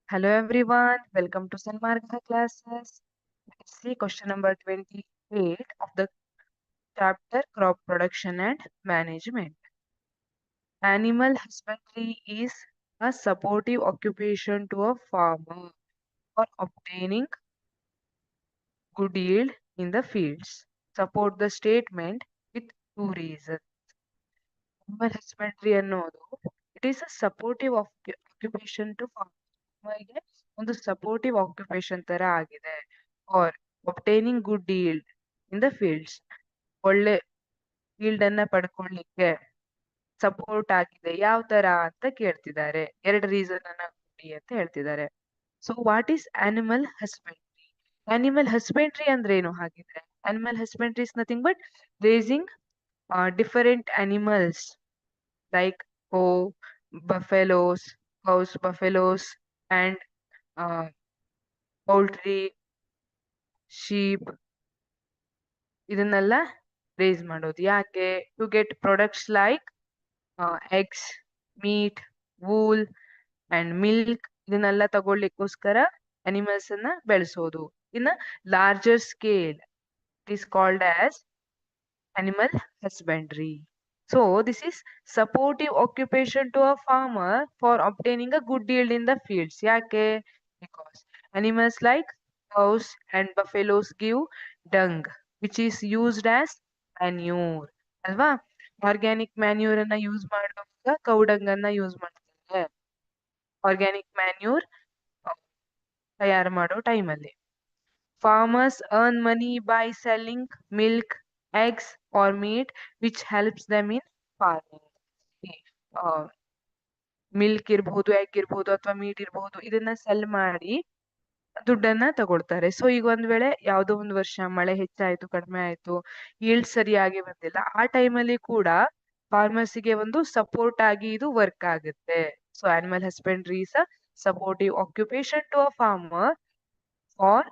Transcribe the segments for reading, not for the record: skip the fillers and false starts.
Hello everyone, welcome to Sanmarga classes. Let's see question number 28 of the chapter Crop Production and Management. Animal husbandry is a supportive occupation to a farmer for obtaining good yield in the fields. Support the statement with two reasons. Animal husbandry ಅನ್ನೋದು it is a supportive occupation to farmer. ಒಂದು supportive occupation ತರ ಆಗಿದೆ R obtaining good yield in the fields. ಒಳ್ಳೆ yield ಅನ್ನ ಪಡ್ಕೊಳ್ಳಿಕ್ಕೆ support ಆಗಿದೆ ಯಾವ ತರ ಅಂತ ಕೇಳ್ತಿದ್ದಾರೆ. ಎರಡು ರೀಸನ್ ಅನ್ನ ಕೊಡಿ ಅಂತ ಹೇಳ್ತಿದ್ದಾರೆ. So what is animal husbandry? Animal husbandry ಅಂದ್ರೆ ಏನು ಹಾಗಿದ್ರೆ? Animal husbandry is nothing but raising different animals like buffaloes, cows, buffaloes, and poultry, sheep. ಇದನ್ನೆಲ್ಲ ರೇಸ್ ಮಾಡೋದು ಯಾಕೆ? To get products like eggs, meat, wool and milk. ಇದನ್ನೆಲ್ಲ ತಗೊಳ್ಳಿಕ್ಕೋಸ್ಕರ animals ಅನ್ನ ಬೆಳೆಸೋದು. In larger scale it is called as animal husbandry. So this is supportive occupation to a farmer for obtaining a good yield in the fields. Yake? Because animals like cows and buffaloes give dung, which is used as manure. ಅಲ್ವಾ? Organic manure ಅನ್ನ use ಮಾಡುವಾಗ ಕೌಡಂಗ್ ಅನ್ನ use ಮಾಡ್ತಾರೆ. Organic manure ತಯಾರು ಮಾಡೋ ಟೈಮಲ್ಲಿ. Farmers earn money by selling milk, eggs or meat, which helps them in farming. Milk ಇರ್ಬಹುದು, egg ಇರ್ಬಹುದು ಅಥವಾ ಮೀಟ್ ಇರ್ಬಹುದು, ಇದನ್ನ ಸೆಲ್ ಮಾಡಿ ದುಡ್ಡನ್ನ ತಗೊಳ್ತಾರೆ. ಸೊ ಈಗ ಒಂದ್ ವೇಳೆ ಯಾವ್ದೋ ಒಂದು ವರ್ಷ ಮಳೆ ಹೆಚ್ಚಾಯ್ತು, ಕಡಿಮೆ ಆಯ್ತು, ಈಲ್ಡ್ ಸರಿಯಾಗಿ ಬಂದಿಲ್ಲ, ಆ ಟೈಮಲ್ಲಿ ಕೂಡ ಫಾರ್ಮರ್ಸಿಗೆ ಒಂದು ಸಪೋರ್ಟ್ ಆಗಿ ಇದು ವರ್ಕ್ ಆಗುತ್ತೆ. So animal husbandry is a supportive occupation to a farmer for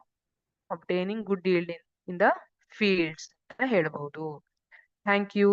obtaining good yield in the fields ಅಂತ ಹೇಳ್ಬಹುದು. Thank you.